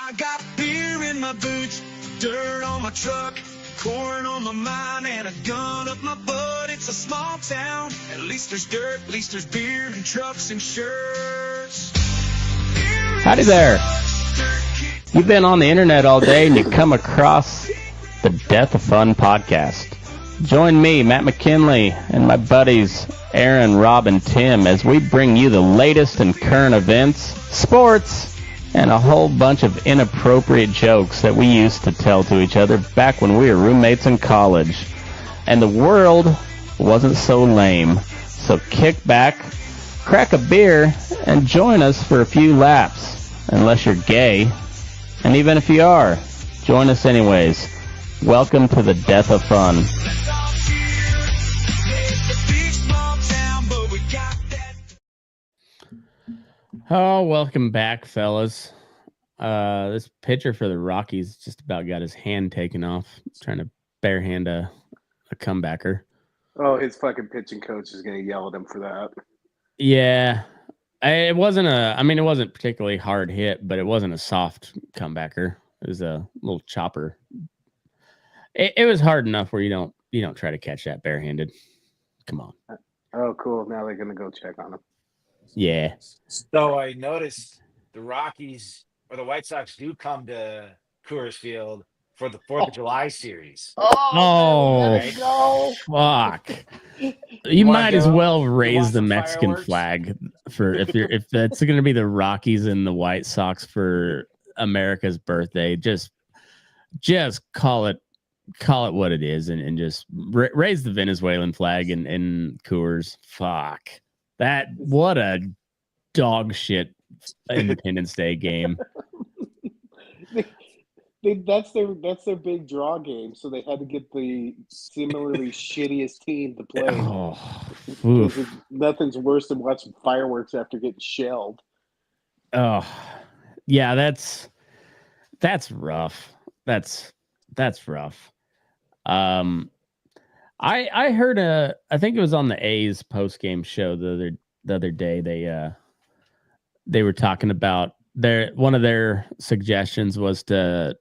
I got beer in my boots, dirt on my truck, corn on my mind, and a gun up my butt. It's a small town. At least there's dirt, at least there's beer and trucks and shirts. Howdy there. You've been on the internet all day and you come across the Death of Fun podcast. Join me, Matt McKinley, and my buddies Aaron, Rob, and Tim as we bring you the latest and current events, sports, and a whole bunch of inappropriate jokes that we used to tell to each other back when we were roommates in college. And the world wasn't so lame. So kick back, crack a beer, and join us for a few laps. Unless you're gay. And even if you are, join us anyways. Welcome to the Death of Fun. Oh, welcome back, fellas. This pitcher for the Rockies just about got his hand taken off trying to barehand a comebacker. Oh, his fucking pitching coach is going to yell at him for that. Yeah. It wasn't particularly hard hit, but it wasn't a soft comebacker. It was a little chopper. It was hard enough where you don't try to catch that barehanded. Come on. Oh, cool. Now they're going to go check on him. Yeah. So I noticed the Rockies or the White Sox do come to Coors Field for the 4th of July series. Oh, fuck. You might as well raise the Mexican flag for if that's going to be the Rockies and the White Sox for America's birthday. Just call it what it is and just raise the Venezuelan flag and Coors. Fuck. What a dog shit Independence Day game. That's their big draw game, so they had to get the similarly shittiest team to play. Oh, nothing's worse than watching fireworks after getting shelled. Oh, yeah, that's rough. That's rough. I heard I think it was on the A's post-game show the other day. They were talking about one of their suggestions was to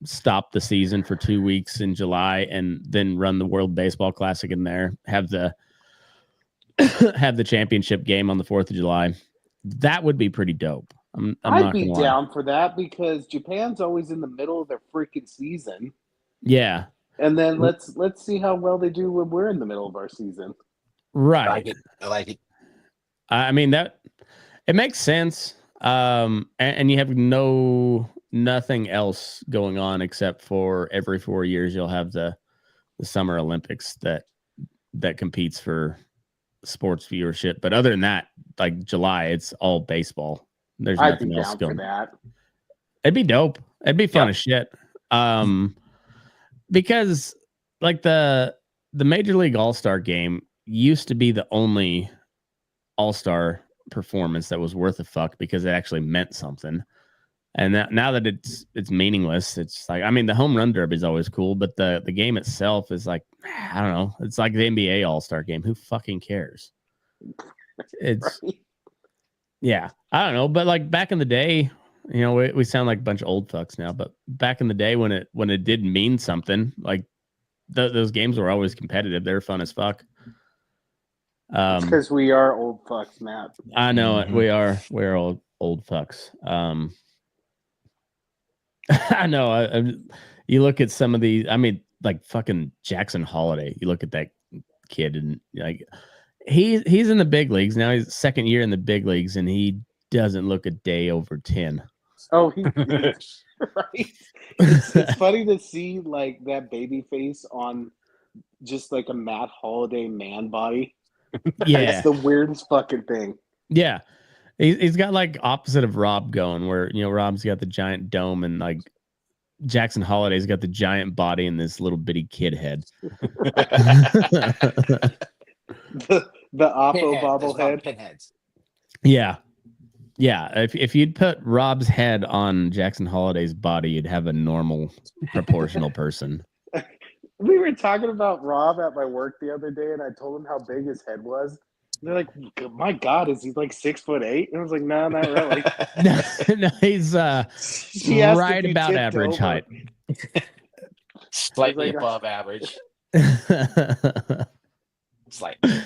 stop the season for 2 weeks in July and then run the World Baseball Classic in there, have the championship game on the 4th of July. That would be pretty dope. I'd be down for that because Japan's always in the middle of their freaking season. Yeah. And then let's see how well they do when we're in the middle of our season. Right. I like it. I mean, that it makes sense. And you have nothing else going on except for every 4 years you'll have the Summer Olympics that competes for sports viewership. But other than that, like July, it's all baseball. There's nothing else going on. It'd be dope. It'd be fun as shit. Because like the Major League All-Star game used to be the only All-Star performance that was worth a fuck because it actually meant something. And now that it's meaningless, it's like, I mean, the home run derby is always cool, but the game itself is like, I don't know. It's like the NBA All-Star game. Who fucking cares? It's right. Yeah, I don't know. But like back in the day, you know, we sound like a bunch of old fucks now, but back in the day when it did mean something, like those games were always competitive. They were fun as fuck. It's because we are old fucks, Matt. I know it. We're old fucks. I know. You look at some of these. I mean, like fucking Jackson Holiday. You look at that kid, and like he's in the big leagues now. He's second year in the big leagues, and he doesn't look a day over 10. Oh, right. It's funny to see like that baby face on just like a Matt Holiday man body. Yeah, it's the weirdest fucking thing. Yeah, he's got like opposite of Rob going, where you know Rob's got the giant dome and like Jackson Holiday's got the giant body and this little bitty kid head. the Oppo bobblehead. Pinheads. Yeah. If you'd put Rob's head on Jackson Holiday's body, you'd have a normal proportional person. We were talking about Rob at my work the other day, and I told him how big his head was. They're like, my God, is he like 6'8"? And I was like, no, not really. No, he's She asked right if you about tipped average over. height. Slightly like, above average. Slightly.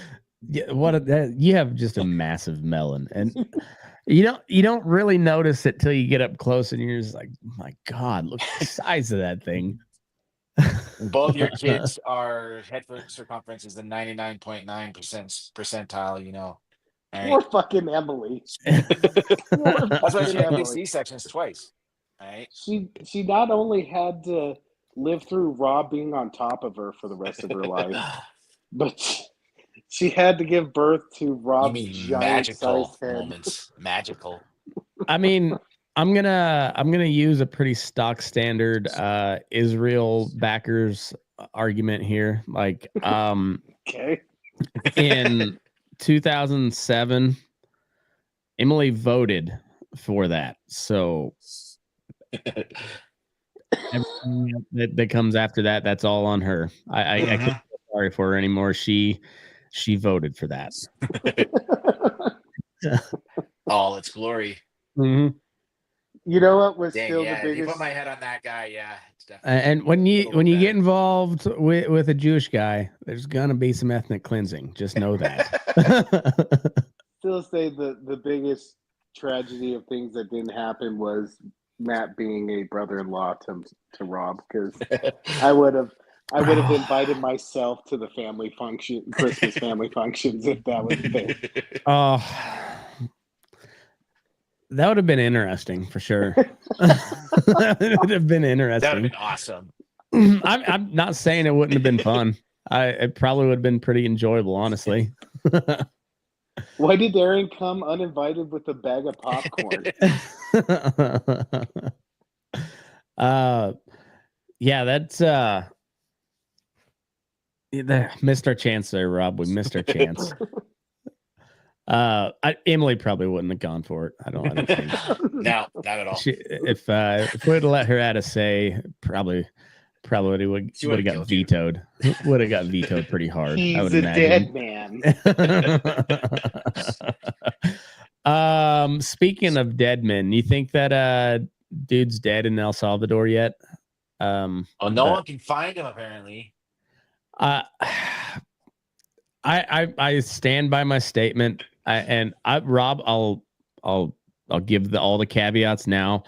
Yeah, you have just a massive melon, and you don't really notice it till you get up close, and you're just like, my God, look at the size of that thing. Both your kids are head circumference is the 99.9% percentile, you know. All Poor right. fucking Emily. That's why she had these Emily. C-sections twice. All right. She not only had to live through Rob being on top of her for the rest of her life, but she had to give birth to You Rob's mean giant-sized magical head. moments. Magical. I mean, I'm gonna use a pretty stock standard Israel backers argument here. Like, Okay. in 2007, Emily voted for that, so everything that comes after that, that's all on her. I can't feel sorry for her anymore. She voted for that. All its glory. Mm-hmm. You know what was Dang, still yeah. the If you biggest? put my head on that guy, yeah, it's definitely. And when you better. get involved with a Jewish guy, there's gonna be some ethnic cleansing. Just know that. Still say the biggest tragedy of things that didn't happen was Matt being a brother-in-law to Rob, because I would have invited myself to the family function, Christmas family functions, if that was the thing. Oh, that would have been interesting for sure. That would have been interesting. That would have been awesome. I'm not saying it wouldn't have been fun. It probably would have been pretty enjoyable, honestly. Why did Aaron come uninvited with a bag of popcorn? Yeah, that's missed our chance there, Rob. We missed our chance. Emily probably wouldn't have gone for it. I don't think. No, not at all. If we would have let her add a say, probably would have got vetoed. Would have got vetoed pretty hard. He's I would a imagine. dead man. Speaking of dead men, you think that dude's dead in El Salvador yet? No one can find him apparently. I stand by my statement. Rob, I'll give all the caveats now.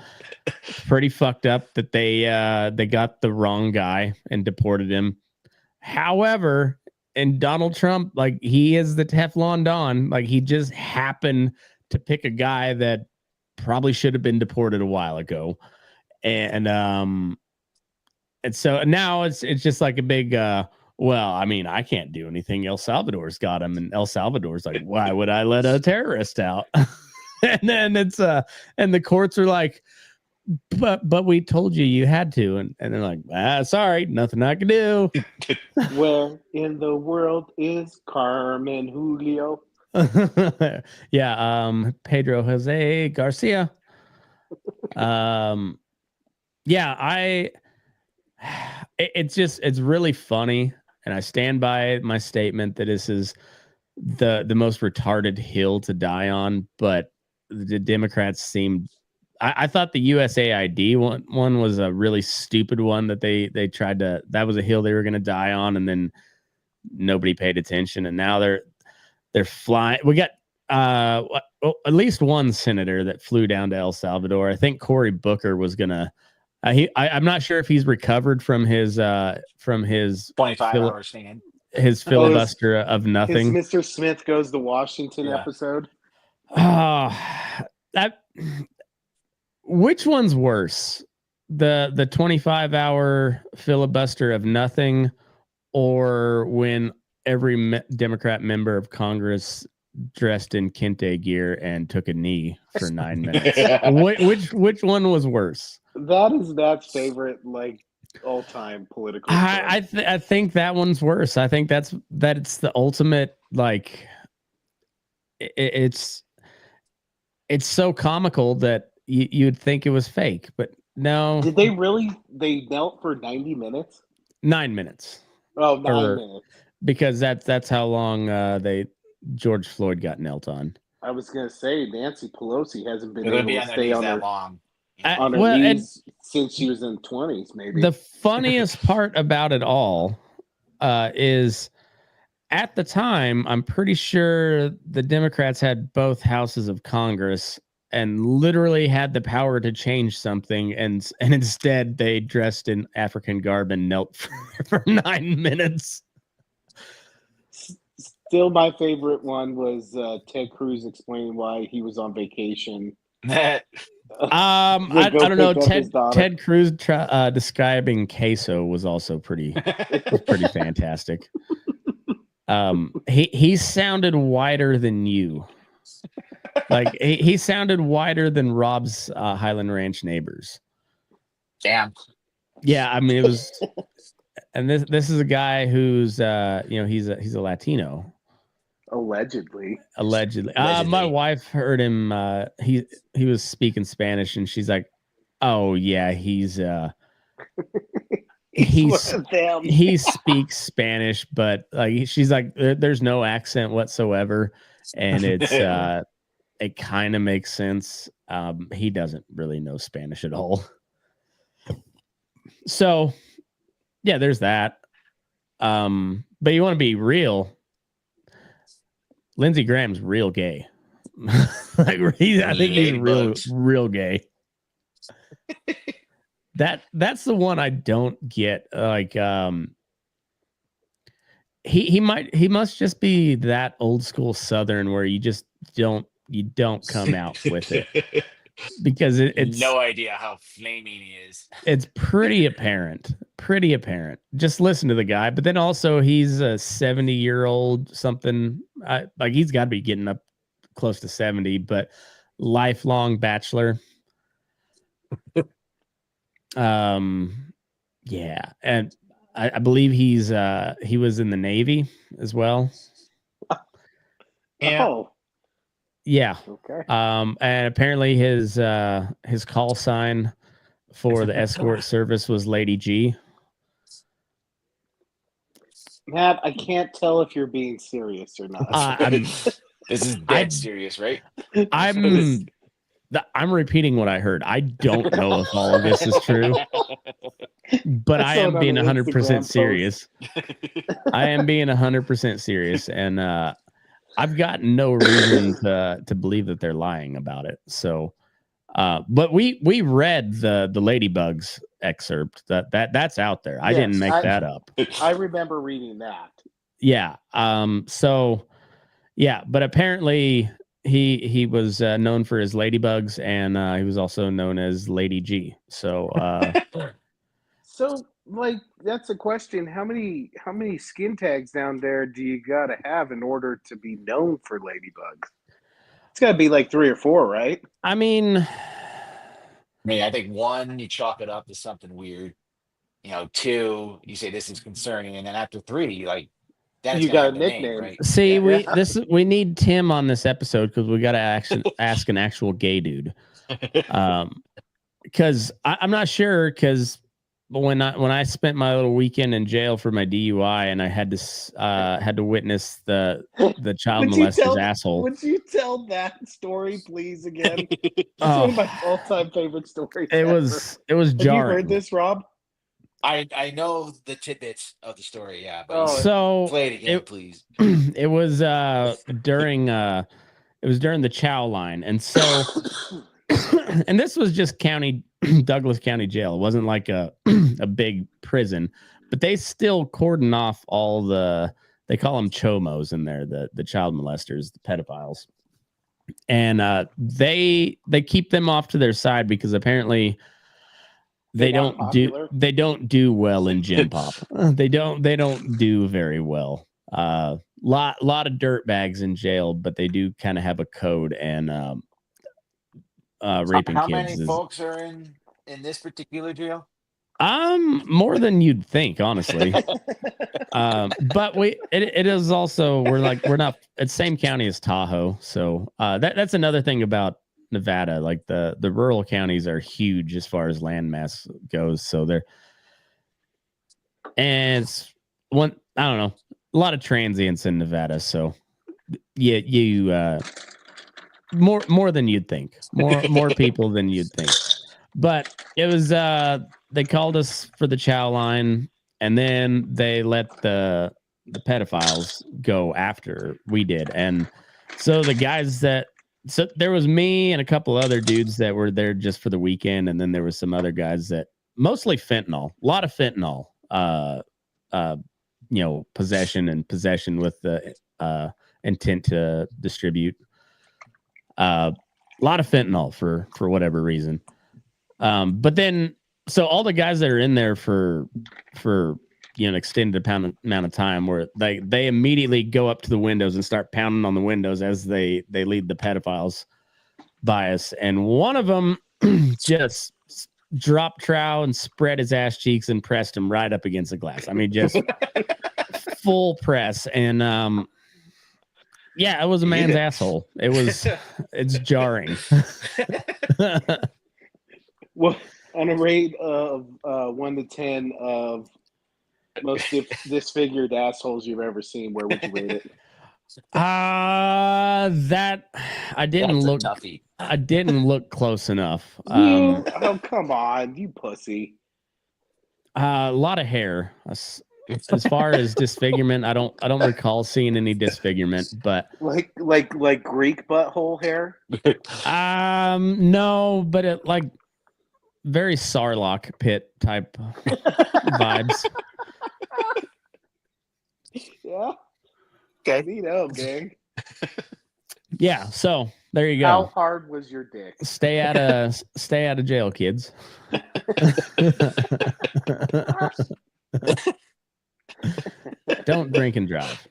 Pretty fucked up that they got the wrong guy and deported him. However, and Donald Trump, like, he is the Teflon Don. Like, he just happened to pick a guy that probably should have been deported a while ago. And so now it's just like a big well, I mean, I can't do anything. El Salvador's got him, and El Salvador's like, why would I let a terrorist out? And then it's and the courts are like, but we told you had to, and they're like, sorry, nothing I can do. Where in the world is Carmen Julio? Yeah, Pedro Jose Garcia. Yeah, it's really funny, and I stand by my statement that this is the most retarded hill to die on. But the Democrats seemed, I thought the USAID one was a really stupid one that they tried to, that was a hill they were going to die on, and then nobody paid attention, and now they're flying. We got at least one senator that flew down to El Salvador. I think Cory Booker was gonna. I'm not sure if he's recovered from his 25-hour stand. His filibuster of nothing. His Mr. Smith Goes to Washington episode. Which one's worse, the 25-hour filibuster of nothing, or when every Democrat member of Congress dressed in kente gear and took a knee for 9 minutes? Which one was worse? That is Matt's favorite, like, all-time political. I think that one's worse. I think it's the ultimate, like, it's so comical that you'd think it was fake, but no. Did they really? They knelt for 90 minutes? 9 minutes. Oh, 9 minutes. Because that's how long they George Floyd got knelt on. I was gonna say Nancy Pelosi hasn't been They're gonna able be to on their stay knees on that her long. on her Well, and knees since she was in 20s, maybe. the funniest part about it all is at the time, I'm pretty sure the Democrats had both houses of Congress and literally had the power to change something, and instead they dressed in African garb and knelt for 9 minutes. Still, my favorite one was Ted Cruz explaining why he was on vacation. I don't know. Ted Cruz describing queso was also pretty fantastic. He sounded whiter than you. Like he sounded whiter than Rob's Highland Ranch neighbors. Damn. Yeah, I mean it was, and this is a guy who's he's a Latino. Allegedly. My wife heard him. He was speaking Spanish, and she's like, "Oh yeah, he's he speaks Spanish, but like she's like, there's no accent whatsoever, and it's it kind of makes sense. He doesn't really know Spanish at all. So yeah, there's that. But you want to be real. Lindsey Graham's real gay. I think he's real gay. That's the one I don't get. Like, he must just be that old school Southern where you just don't come out with it, because it's no idea how flaming he is. It's pretty apparent. Just listen to the guy. But then also he's a 70-year-old something. Like he's got to be getting up close to 70, but lifelong bachelor. Yeah, and I believe he was in the Navy as well. Yeah. Oh. Yeah. Okay. And apparently his call sign for the escort service was Lady G. Matt, I can't tell if you're being serious or not. This is dead serious, right? I'm repeating what I heard. I don't know if all of this is true, but I am being 100% serious. I am being 100% serious, and I've got no reason to believe that they're lying about it. So, but we read the Ladybugs excerpt that's out there. I didn't make that up. I remember reading that. Yeah. So, yeah, but apparently he was known for his ladybugs, and he was also known as Lady G. So, so like that's a question. How many skin tags down there do you gotta have in order to be known for ladybugs? It's gotta be like 3 or 4, right? I mean, I think 1, you chalk it up to something weird. 2, you say this is concerning, and then after 3, like then you got a nickname, right? See, we need Tim on this episode because we got to ask an actual gay dude. Because I'm not sure, because when I spent my little weekend in jail for my DUI, and I had to witness the child molester's asshole. Would you tell that story, please, again? It's one of my all-time favorite stories. It was jarring. Have you heard this, Rob? I know the tidbits of the story, yeah. But so play it again, please. It was during the chow line, and so and this was just Douglas County Jail. It wasn't like a big prison, but they still cordon off all they call them chomos in there, the child molesters, the pedophiles, and they keep them off to their side because apparently they don't do well in Gym Pop. They don't do very well. Lot of dirt bags in jail, but they do kind of have a code, and raping How kids. many folks are in this particular jail? More than you'd think, honestly. But it is also we're not it's same county as Tahoe, so that's another thing about Nevada. Like the rural counties are huge as far as land mass goes, so it's I don't know, a lot of transients in Nevada, so you more than you'd think. More people than you'd think. But it was they called us for the chow line, and then they let the pedophiles go after we did. And so the guys so there was me and a couple other dudes that were there just for the weekend, and then there was some other guys that mostly fentanyl, a lot of fentanyl, possession with the intent to distribute. A lot of fentanyl for whatever reason. But then, so all the guys that are in there for an extended amount of time, where they immediately go up to the windows and start pounding on the windows as they lead the pedophiles by us. And one of them just dropped trow and spread his ass cheeks and pressed him right up against the glass. I mean, just full press. And it was a man's asshole. It's jarring. Well, on a rate of 1 to 10 of most disfigured assholes you've ever seen, where would you rate it? That I didn't look. I didn't look close enough. Oh, come on, you pussy. A lot of hair. As far as disfigurement, I don't recall seeing any disfigurement, but like Greek butthole hair. No, but it like very Sarlacc pit type vibes. Yeah. Okay. Neat up, gang. Yeah. So there you go. How hard was your dick? Stay out of jail, kids. Don't drink and drive.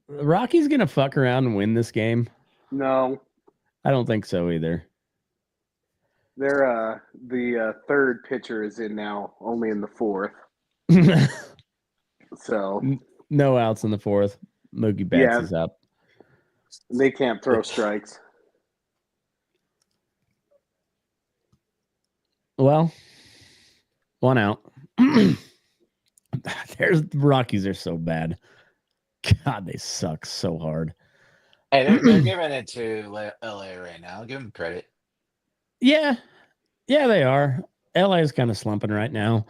Rocky's gonna fuck around and win this game. No, I don't think so either. They're the third pitcher is in now, only in the fourth. So no outs in the fourth. Mookie Betts is up. They can't throw strikes. Well, one out. The Rockies are so bad. God, they suck so hard. Hey, they're giving it to LA right now. Give them credit. Yeah, they are. LA is kind of slumping right now,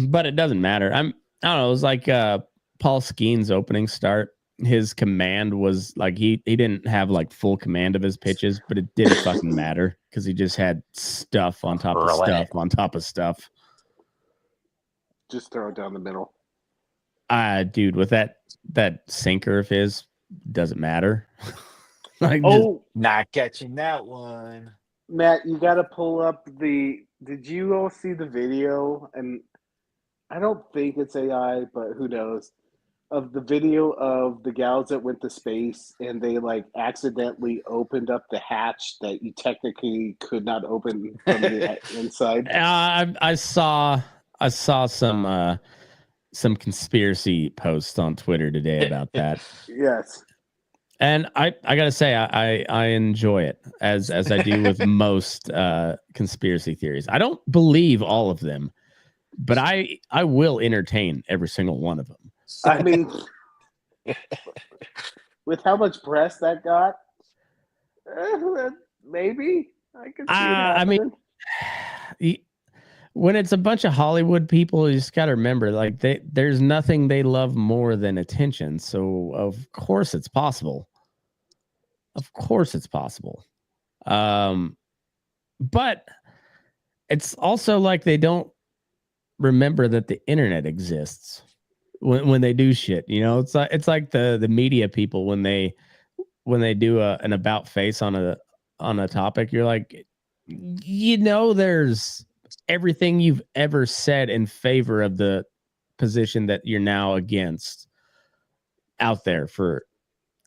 but it doesn't matter. I don't know. It was like Paul Skeen's opening start. His command was like he didn't have like full command of his pitches, but it didn't fucking matter because he just had stuff on top of stuff on top of stuff. Just throw it down the middle. Dude, with that sinker of his, doesn't matter. Not catching that one. Matt, you got to pull up did you all see the video? And I don't think it's AI, but who knows? Of the video of the gals that went to space and they like accidentally opened up the hatch that you technically could not open from the inside. I saw some conspiracy posts on Twitter today about that. Yes. And I gotta say, I enjoy it as I do with most conspiracy theories. I don't believe all of them, but I will entertain every single one of them. I mean, with how much press that got, maybe I could see it happening. I mean, when it's a bunch of Hollywood people, you just got to remember, like there's nothing they love more than attention. So of course it's possible. Of course it's possible. But it's also like they don't remember that the internet exists when they do shit. You know, it's like the media people when they do an about face on a topic. You're like, there's everything you've ever said in favor of the position that you're now against out there for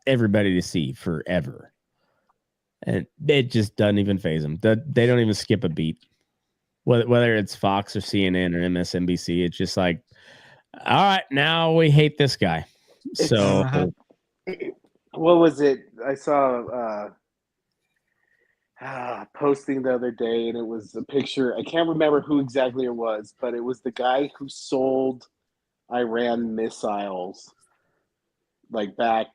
everybody to see forever. And it just doesn't even faze them. They don't even skip a beat. Whether it's Fox or CNN or MSNBC, it's just like, all right, now we hate this guy. So what was it? I saw posting the other day, and it was a picture. I can't remember who exactly it was, but it was the guy who sold Iran missiles, like back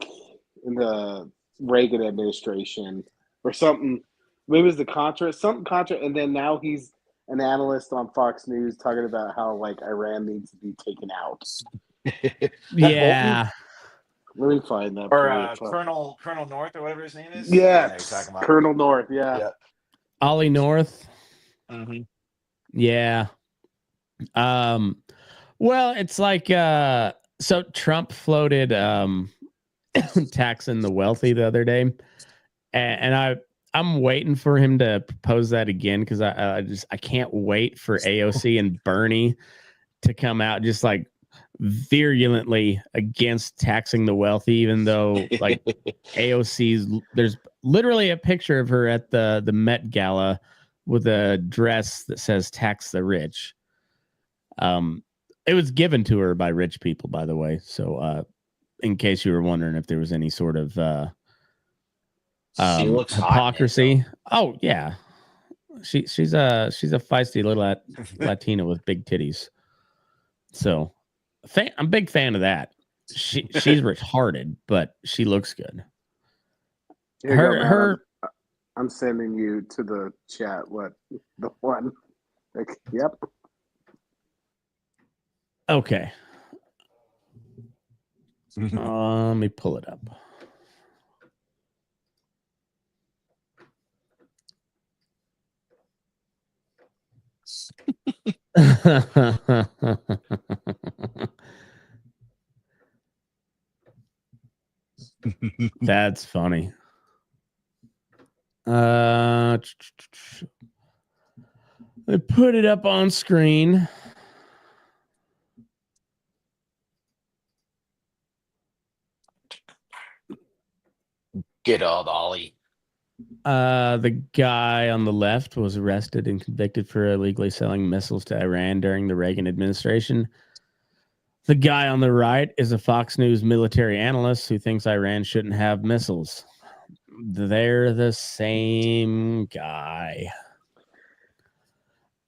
in the Reagan administration or something. Maybe it was something Contra, and then now he's an analyst on Fox News talking about how like Iran needs to be taken out. Yeah. Let me find that. Or Colonel North or whatever his name is. Yes, Colonel North. Yeah. Ollie North. Mm-hmm. Yeah. Well, it's like so Trump floated taxing the wealthy the other day, and I'm waiting for him to propose that again because I can't wait for AOC and Bernie to come out just like virulently against taxing the wealthy, even though like AOC's there's literally a picture of her at the Met Gala with a dress that says tax the rich. It was given to her by rich people, by the way. So in case you were wondering if there was any sort of she looks hypocrisy. hot, oh yeah. She's a feisty little Latina with big titties. So I'm a big fan of that. She's retarded, but she looks good. I'm sending you to the chat. What the one? Like, yep. Okay. Let me pull it up. That's funny. I put it up on screen. Good old Ollie. The guy on the left was arrested and convicted for illegally selling missiles to Iran during the Reagan administration. The guy on the right is a Fox News military analyst who thinks Iran shouldn't have missiles. They're the same guy.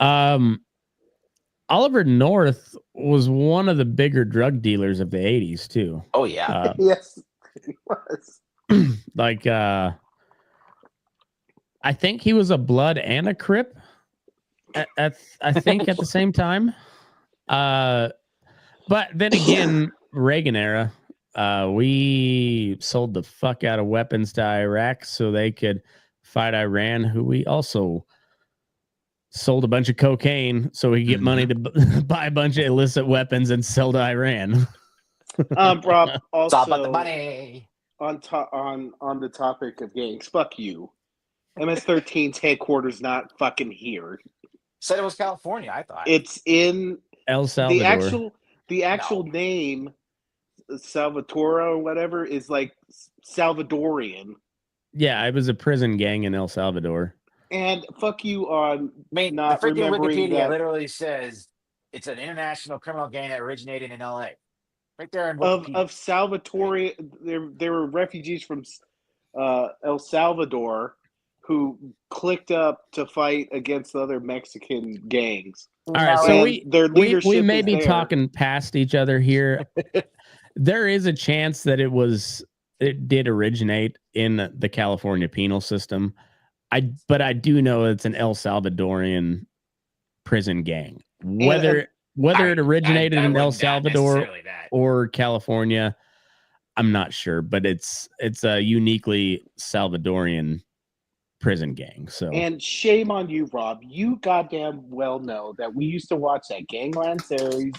Oliver North was one of the bigger drug dealers of the 80s too. Oh yeah. Yes, he was. Like I think he was a Blood and a Crip I think at the same time. But then again, Reagan era, we sold the fuck out of weapons to Iraq so they could fight Iran, who we also sold a bunch of cocaine so we could get money to buy a bunch of illicit weapons and sell to Iran. Rob, also it's all about the money. On the topic of gangs, fuck you. MS-13's headquarters not fucking here. Said it was California, I thought. It's in El Salvador. The actual name, Salvatore or whatever, is like Salvadorian. Yeah, it was a prison gang in El Salvador. And fuck you on not the freaking remembering Wikipedia that literally says it's an international criminal gang that originated in LA. Right there in of Salvatore. There were refugees from El Salvador who clicked up to fight against other Mexican gangs. All right, so we may be there. talking past each other here. There is a chance that it did originate in the California penal system. But I do know it's an El Salvadorian prison gang. Whether it originated in El Salvador or California, I'm not sure, but it's a uniquely Salvadorian prison gang. So, and shame on you, Rob. You goddamn well know that we used to watch that Gangland series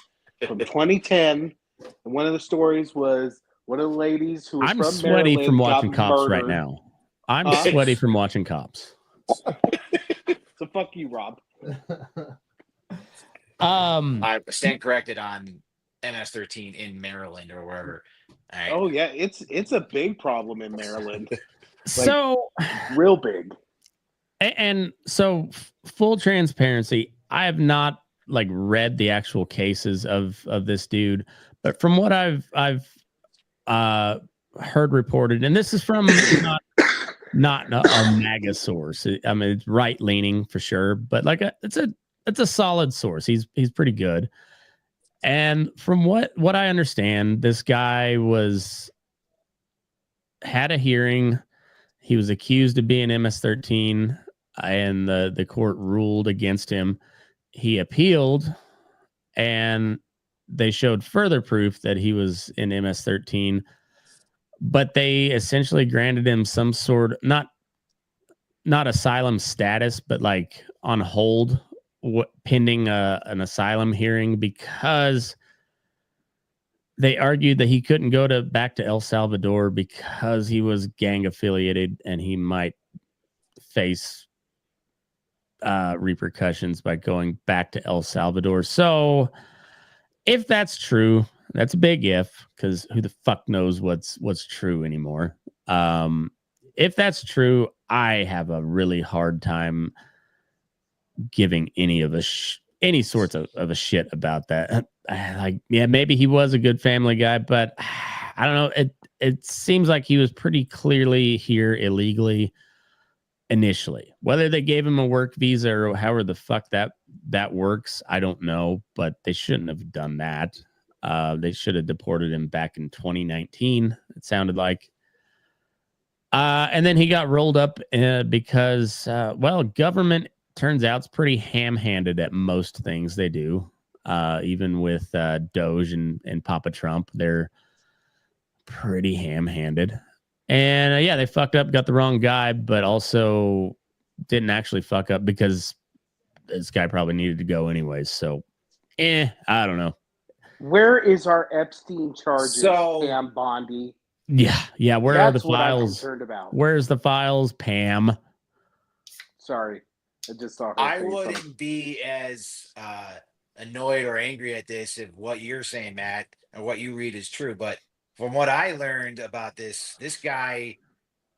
from 2010. And one of the stories was one of the ladies who was I'm from sweaty Maryland from watching got Cops murdered. right now. I'm sweaty from watching Cops. So fuck you, Rob. I stand corrected on MS-13 in Maryland or wherever. Right. Oh yeah, it's a big problem in Maryland. So real big. And so full transparency, I have not like read the actual cases of this dude, but from what I've heard reported, and this is from not a MAGA source. I mean, it's right leaning for sure, but like it's a solid source. He's pretty good. And from what I understand, this guy had a hearing. He was accused of being MS-13, and the court ruled against him. He appealed, and they showed further proof that he was in MS-13, but they essentially granted him some sort, not asylum status, but like on hold, pending an asylum hearing, because they argued that he couldn't go back to El Salvador because he was gang affiliated and he might face repercussions by going back to El Salvador. So if that's true, that's a big if, because who the fuck knows what's true anymore. If that's true, I have a really hard time giving any sorts of a shit about that. Like, yeah, maybe he was a good family guy, but I don't know. It seems like he was pretty clearly here illegally initially. Whether they gave him a work visa or however the fuck that works, I don't know, but they shouldn't have done that. They should have deported him back in 2019, it sounded like. And then he got rolled up because, government turns out it's pretty ham-handed at most things they do. Even with Doge and Papa Trump, they're pretty ham-handed. And they fucked up, got the wrong guy, but also didn't actually fuck up because this guy probably needed to go anyways. So, I don't know. Where is our Epstein charges, So- Pam Bondi? Yeah. Where are the That's what I'm files? concerned about. Where's the files, Pam? Sorry, I just saw her I say wouldn't something. be as annoyed or angry at this if what you're saying, Matt, or what you read is true. But from what I learned about this guy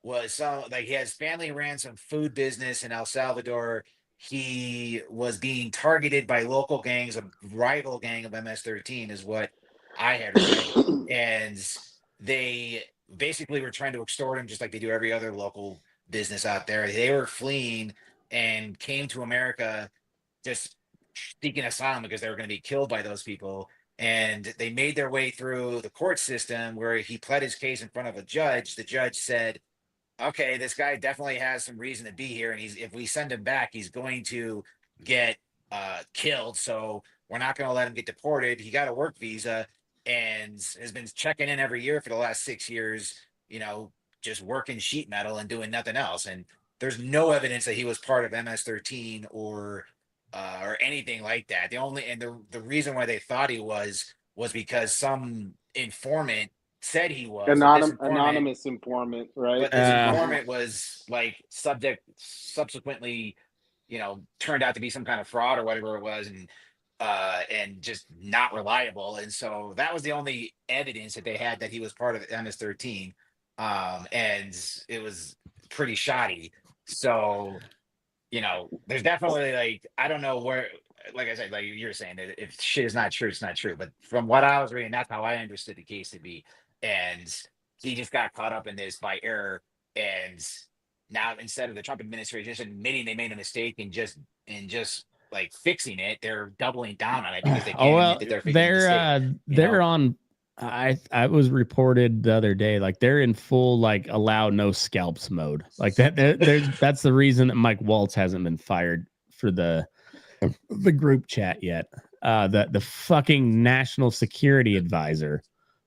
was he has family ran some food business in El Salvador. He was being targeted by local gangs, a rival gang of MS-13 is what I had read. And they basically were trying to extort him just like they do every other local business out there. They were fleeing and came to America just seeking asylum because they were going to be killed by those people. And they made their way through the court system where he pled his case in front of a judge. The judge said, okay, this guy definitely has some reason to be here. And if we send him back, he's going to get killed. So we're not going to let him get deported. He got a work visa and has been checking in every year for the last 6 years, just working sheet metal and doing nothing else. And there's no evidence that he was part of MS-13 or anything like that. The reason why they thought he was because some informant said he was Anonymous informant, right? but this informant was like subsequently, turned out to be some kind of fraud or whatever it was, and just not reliable. And so that was the only evidence that they had that he was part of MS-13. And it was pretty shoddy. So, there's definitely I don't know where, like I said, like you're saying, that if shit is not true, it's not true. But from what I was reading, that's how I understood the case to be. And he just got caught up in this by error. And now instead of the Trump administration just admitting they made a mistake and just like fixing it, they're doubling down on it because they can't admit that they're fixing the mistake. They're on. I was reported the other day, like they're in full allow no scalps mode, like that. That's the reason that Mike Waltz hasn't been fired for the group chat yet. The fucking national security advisor.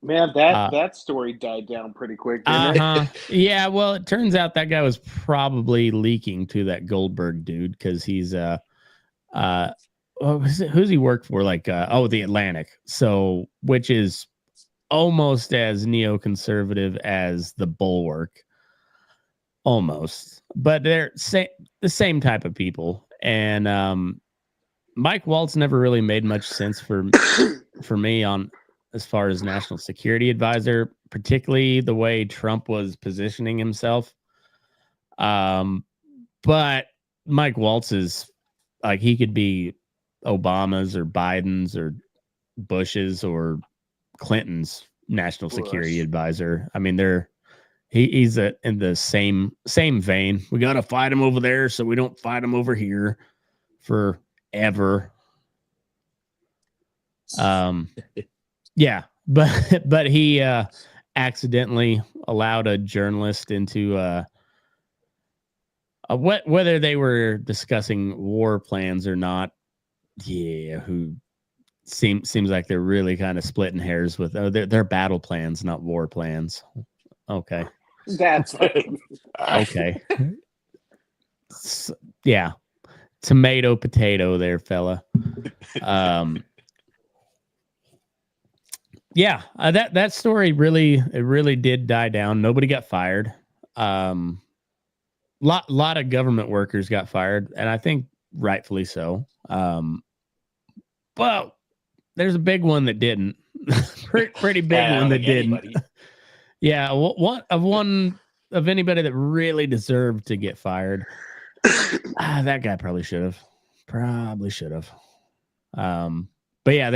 Man, that story died down pretty quick. Didn't it? Yeah, well, it turns out that guy was probably leaking to that Goldberg dude because he's who's he worked for? The Atlantic. So, which is almost as neoconservative as the Bulwark, almost, but they're the same type of people. And Mike Waltz never really made much sense for me on as far as national security advisor, particularly the way Trump was positioning himself. But Mike Waltz is he could be Obama's or Biden's or Bush's or Clinton's national security advisor. I mean, he's in the same vein. We got to fight him over there so we don't fight him over here forever. Yeah, but he accidentally allowed a journalist into whether they were discussing war plans or not. Yeah, who seems like they're really kind of splitting hairs with they're battle plans, not war plans. Okay. That's Okay. Yeah. Tomato, potato there, fella. Yeah, that story really did die down. Nobody got fired. Lot of government workers got fired, and I think rightfully so. But there's a big one that didn't. Pretty big one that didn't. Yeah, one of anybody that really deserved to get fired. That guy probably should have. But yeah,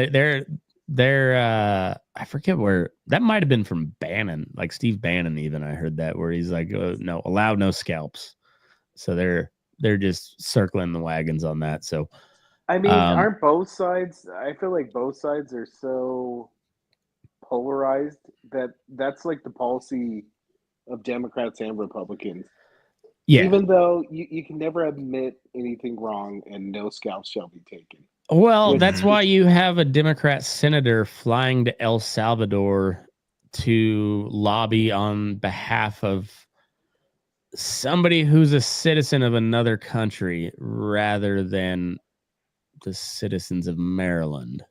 they're I forget where that might have been from Bannon, like Steve Bannon. Even I heard that where he's like, no, allow no scalps. So they're just circling the wagons on that. So I mean, aren't both sides? I feel like both sides are so polarized that that's like the policy of Democrats and Republicans. yeah. Even though you can never admit anything wrong and no scalps shall be taken. Well, that's why you have a Democrat senator flying to El Salvador to lobby on behalf of somebody who's a citizen of another country rather than the citizens of Maryland.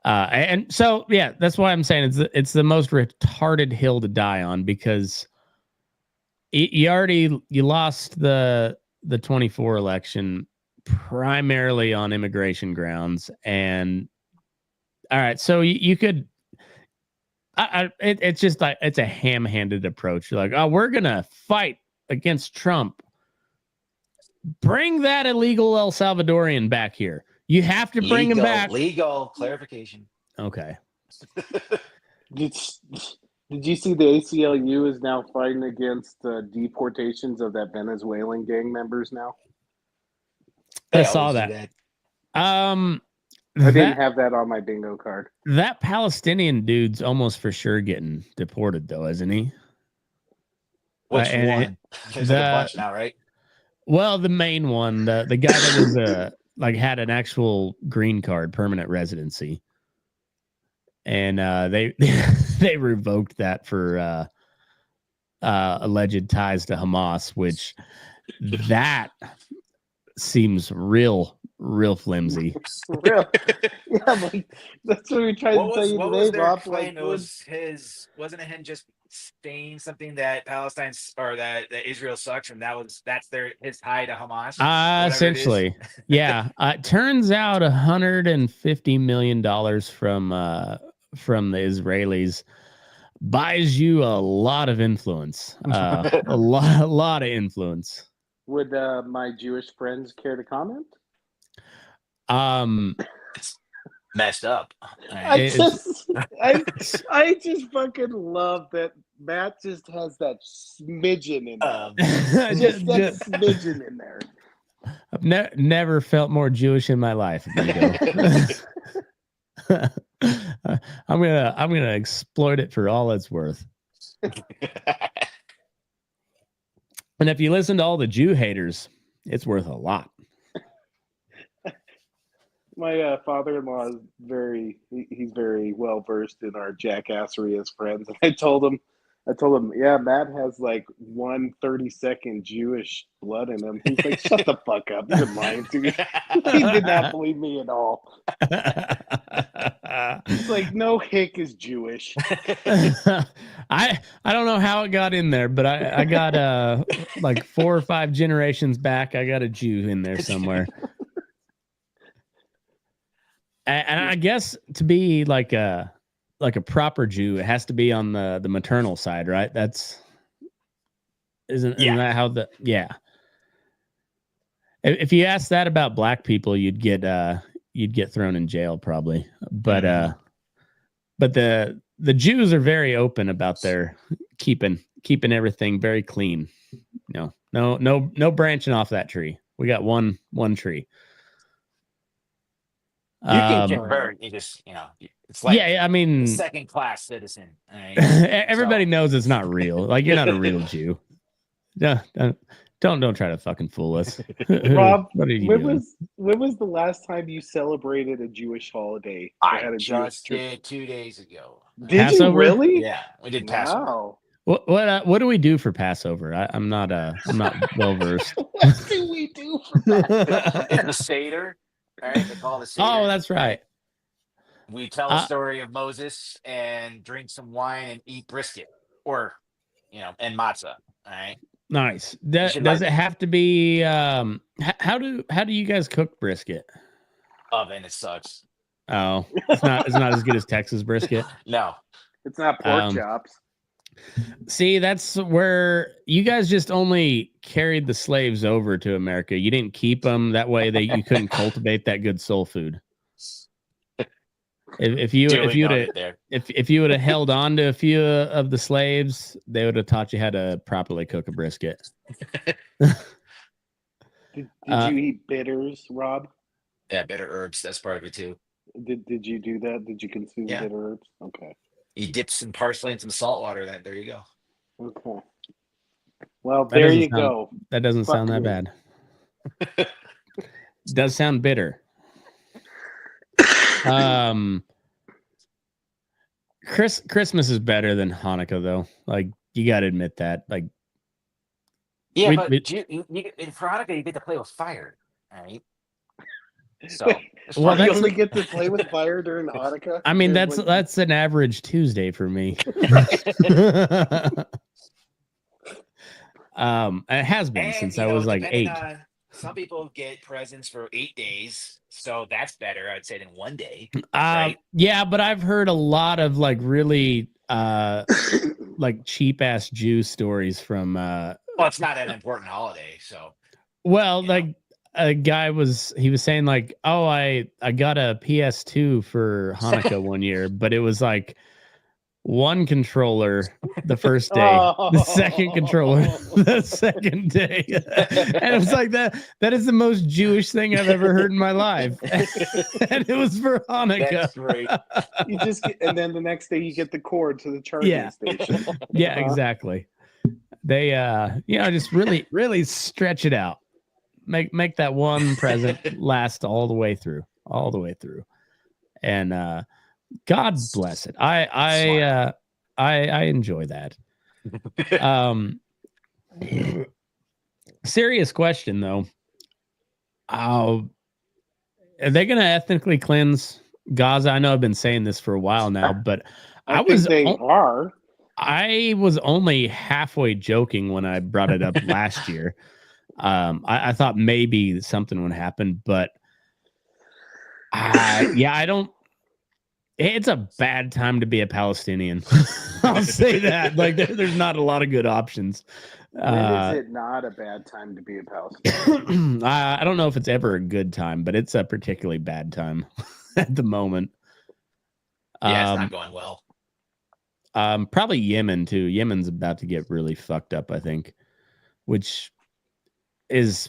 And so, yeah, that's why I'm saying it's the most retarded hill to die on, because you lost the 24 election primarily on immigration grounds. And all right, so you could it's just like it's a ham-handed approach. You're like, oh, we're gonna fight against Trump. Bring that illegal El Salvadorian back here. You have to bring him back. Legal clarification. Okay. Did you see the ACLU is now fighting against deportations of that Venezuelan gang members now? I saw that. I didn't have that on my bingo card. That Palestinian dude's almost for sure getting deported, though, isn't he? Which one? There's like a bunch now, right? Well, the main one, the guy that was had an actual green card, permanent residency, and they revoked that for alleged ties to Hamas, which that seems real flimsy. Real, yeah, like that's what we tried to tell you today, Bob. Like, wasn't it him just saying something that Palestine or that Israel sucks, and that's his tie to Hamas? Essentially, yeah. It turns out $150 million from the Israelis buys you a lot of influence, a lot of influence. Would my Jewish friends care to comment? It's messed up. I just fucking love that Matt just has that smidgen in there. Just smidgen in there. I've never felt more Jewish in my life. I'm gonna exploit it for all it's worth. And if you listen to all the Jew haters, it's worth a lot. My father-in-law is he's very well versed in our jackassery as friends. I told him, yeah, Matt has like 1 30-second Jewish blood in him. He's like, shut the fuck up, you're lying to me. He did not believe me at all. He's like, no hick is Jewish. I don't know how it got in there, but I got like 4 or 5 generations back, I got a Jew in there somewhere. And I guess to be like a proper Jew, it has to be on the maternal side, right? Isn't that how If you ask that about black people, you'd get thrown in jail probably. But the Jews are very open about their keeping everything very clean. No branching off that tree. We got one tree. You can convert. You just, it's like I mean, second class citizen. Right? Everybody knows it's not real. Like, you're not a real Jew. Don't try to fucking fool us. Rob, what are you when doing? was the last time you celebrated a Jewish holiday? I just did 2 days ago. Did Passover? you really? Yeah, we did Passover. Wow. What do we do for Passover? I'm not well versed. What do we do for Passover? It's the Seder. All right, they call it the Seder. Oh, that's right. We tell the story of Moses and drink some wine and eat brisket, or and matzah. All right. Nice. Does it have to be? How do you guys cook brisket? Oven. It sucks. Oh, it's not as good as Texas brisket. No, it's not pork chops. See, that's where you guys just only carried the slaves over to America. You didn't keep them that way. You couldn't cultivate that good soul food. If you would have held on to a few of the slaves, they would have taught you how to properly cook a brisket. Did you eat bitters, Rob? Yeah, bitter herbs. That's part of it too. Did you do that? Did you consume bitter herbs? Okay. You dip some parsley in some salt water. There you go. Okay. Well, there you go. That doesn't sound that bad. It does sound bitter. Christmas is better than Hanukkah, though. Like, you got to admit that. Like, yeah, but for Hanukkah you get to play with fire, all right? So, you only get to play with fire during Hanukkah. I mean, that's an average Tuesday for me. It has been since I was like 8. Some people get presents for 8 days, so that's better, I'd say, than 1 day. Yeah, but I've heard a lot of like really like cheap ass Jew stories from. Well, it's not an important holiday, so. Well, like a guy was saying like, oh, I got a PS2 for Hanukkah one year, but it was like one controller the first day, the second controller the second day. And it was like that is the most Jewish thing I've ever heard in my life. And it was for Hanukkah. That's great. You just and then the next day you get the cord to the charging station. Yeah, exactly. They just really stretch it out. Make that one present last all the way through. And God bless it. I enjoy that. Serious question though. Are they going to ethnically cleanse Gaza? I know I've been saying this for a while now, but I was only halfway joking when I brought it up last year. I thought maybe something would happen, but I don't. It's a bad time to be a Palestinian. I'll say that. Like, there's not a lot of good options. When is it not a bad time to be a Palestinian? I don't know if it's ever a good time, but it's a particularly bad time at the moment. Yeah, it's not going well. Probably Yemen too. Yemen's about to get really fucked up, I think, which is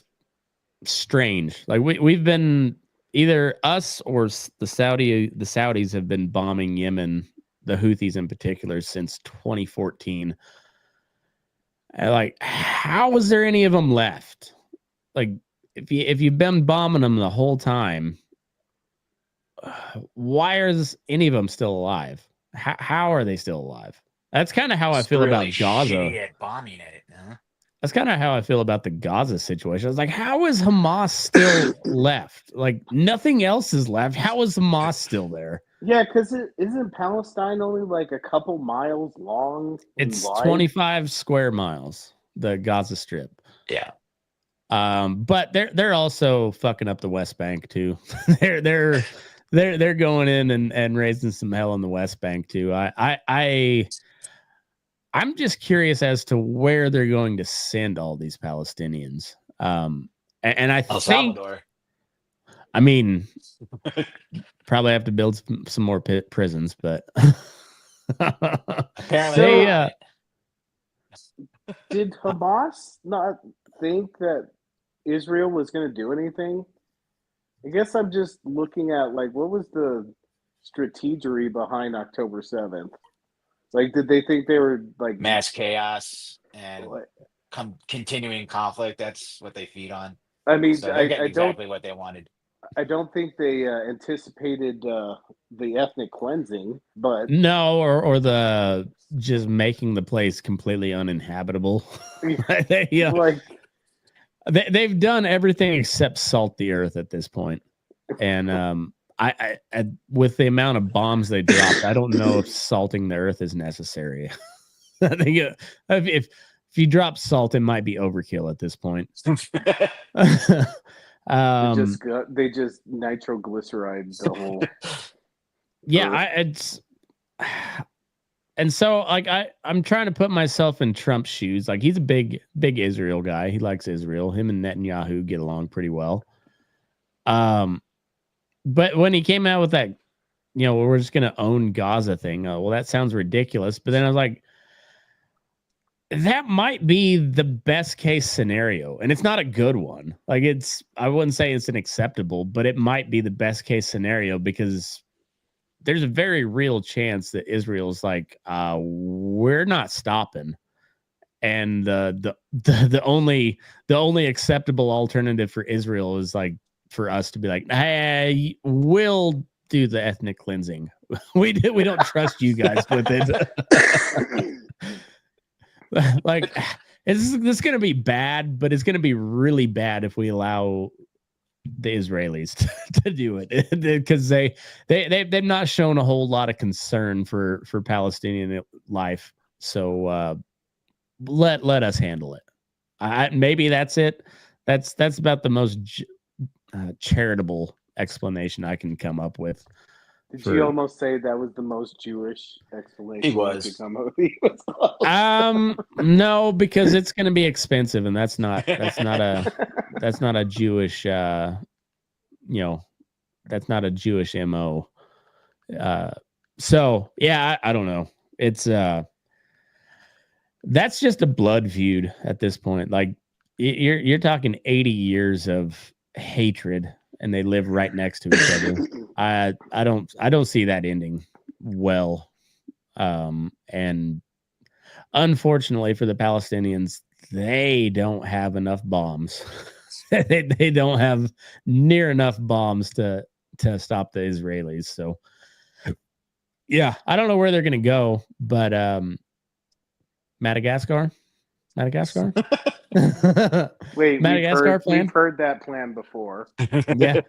strange. Like we've been. Either us or the Saudis have been bombing Yemen, the Houthis in particular, since 2014. And like, how was there any of them left? Like, if you've been bombing them the whole time, why are any of them still alive? How are they still alive? That's kind of how I feel about Gaza. At bombing it, huh? That's kind of how I feel about the Gaza situation. I was like, how is Hamas still left? Like, nothing else is left. How is Hamas still there? Yeah, because isn't Palestine only like a couple miles long? It's 25 square miles, the Gaza Strip. Yeah. But they're also fucking up the West Bank too. they're going in and raising some hell in the West Bank too. I'm just curious as to where they're going to send all these Palestinians. And I think, Salvador. I mean, probably have to build some more prisons, but apparently, Did Hamas not think that Israel was going to do anything? I guess I'm just looking at like what was the strategery behind October 7th? Like, did they think they were like, Mass chaos and like continuing conflict. That's what they feed on. I mean, So they're getting exactly what they wanted. I don't think they anticipated the ethnic cleansing, but No, or the just making the place completely uninhabitable. Yeah, like, they've done everything except salt the earth at this point. And I with the amount of bombs they dropped, I don't know if salting the earth is necessary. I think if you drop salt, it might be overkill at this point. they just nitroglyceride the whole. Yeah, and so like I'm trying to put myself in Trump's shoes. Like he's a big Israel guy. He likes Israel. Him and Netanyahu get along pretty well. But when he came out with that, we're just going to own Gaza thing. Well, that sounds ridiculous. But then I was like, that might be the best case scenario. And it's not a good one. Like I wouldn't say it's an acceptable, but it might be the best case scenario because there's a very real chance that Israel's like, we're not stopping. And the only acceptable alternative for Israel is like for us to be like, hey, we'll do the ethnic cleansing. We don't trust you guys with it. Like, this is going to be bad, but it's going to be really bad if we allow the Israelis to do it because they've not shown a whole lot of concern for Palestinian life. So let us handle it. Maybe that's it. That's about the most charitable explanation I can come up with. Did you almost say that was the most Jewish explanation? He was. No, because it's going to be expensive, and that's not a Jewish that's not a Jewish MO. So yeah, I don't know. It's that's just a blood feud at this point. Like you're talking 80 years of hatred, and they live right next to each other. I don't see that ending well. And unfortunately for the Palestinians, they don't have enough bombs. they don't have near enough bombs to stop the Israelis. So yeah, I don't know where they're gonna go, but Madagascar. Wait, Madagascar plan. We've heard that plan before. Yeah.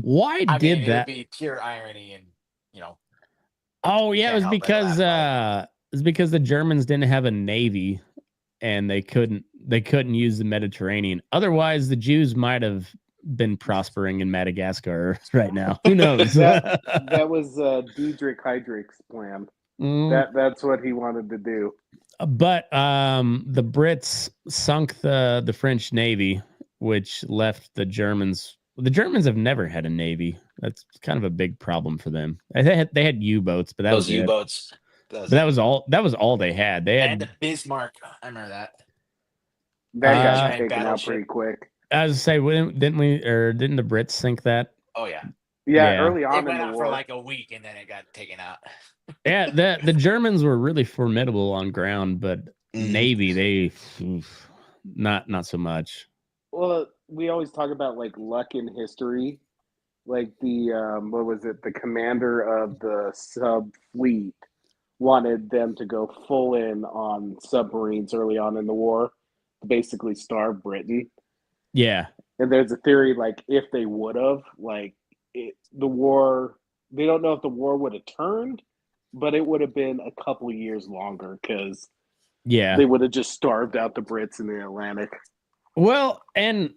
Why did that? It would be pure irony, and Oh yeah, it was because the Germans didn't have a navy, and they couldn't use the Mediterranean. Otherwise, the Jews might have been prospering in Madagascar right now. Who knows? that was Diedrich Heydrich's plan. That's what he wanted to do. But the Brits sunk the French Navy, which left the Germans. The Germans have never had a navy. That's kind of a big problem for them. They had U-boats, but those U-boats. That was all they had. They had the Bismarck. I remember that. That got taken out pretty quick. I was say, didn't the Brits sink that? Oh yeah. Yeah, early on it went in the out war for like a week, and then it got taken out. Yeah, the Germans were really formidable on ground, but Navy, they not so much. Well, we always talk about like luck in history. Like the what was it? The commander of the sub fleet wanted them to go full in on submarines early on in the war, to basically starve Britain. Yeah, and there's a theory like if they would have the war, they don't know if the war would have turned, but it would have been a couple of years longer because they would have just starved out the Brits in the Atlantic. Well, and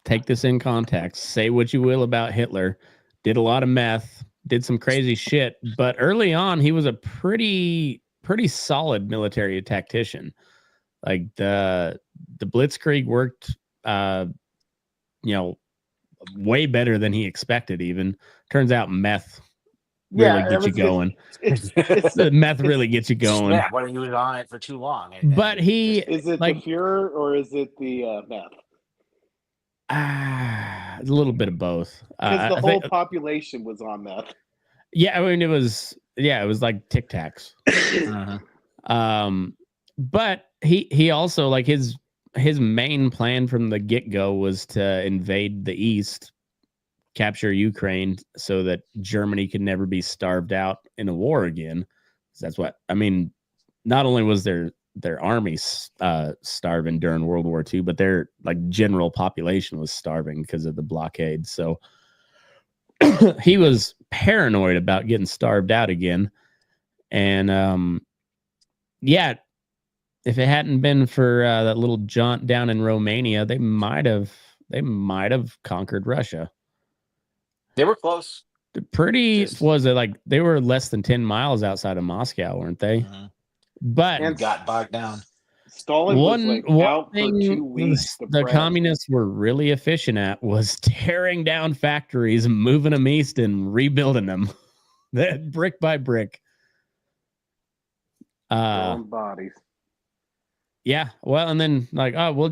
take this in context. Say what you will about Hitler. Did a lot of meth, did some crazy shit, but early on he was a pretty solid military tactician. Like the Blitzkrieg worked way better than he expected even. Turns out meth really I get you was gonna- going. it's The meth really gets you going. Yeah, when he was on it for too long. But he is it like the Fuhrer or is it the meth? a little bit of both. Because the I whole think, population was on meth. yeah, I mean it was like Tic Tacs. But he also like his main plan from the get-go was to invade the east, capture Ukraine so that Germany could never be starved out in a war again. That's what I mean. Not only was their army starving during World War II, but their like general population was starving because of the blockade. So he was paranoid about getting starved out again. And yeah, if it hadn't been for that little jaunt down in Romania, they might have conquered Russia. They were close. Pretty was it like they were less than 10 miles outside of Moscow, weren't they? But And got bogged down. Stalin was like out for 2 weeks. The communists were really efficient at was tearing down factories, moving them east, and rebuilding them, brick by brick. Bodies. Yeah, well, and then like, oh,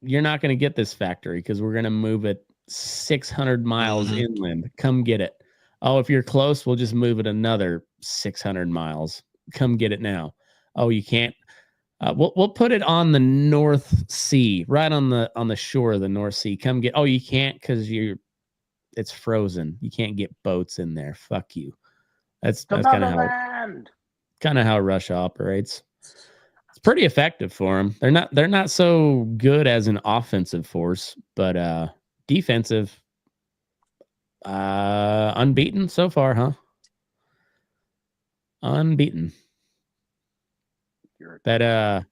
you're not going to get this factory because we're going to move it 600 miles inland. Come get it. Oh, if you're close, we'll just move it another 600 miles. Come get it now. Oh, you can't. We'll put it on the North Sea, right on the shore of the North Sea. Come get. Oh, you can't because it's frozen. You can't get boats in there. Fuck you. That's kind of how Russia operates. It's pretty effective for them. They're not so good as an offensive force, but defensive, unbeaten so far, huh? Unbeaten. That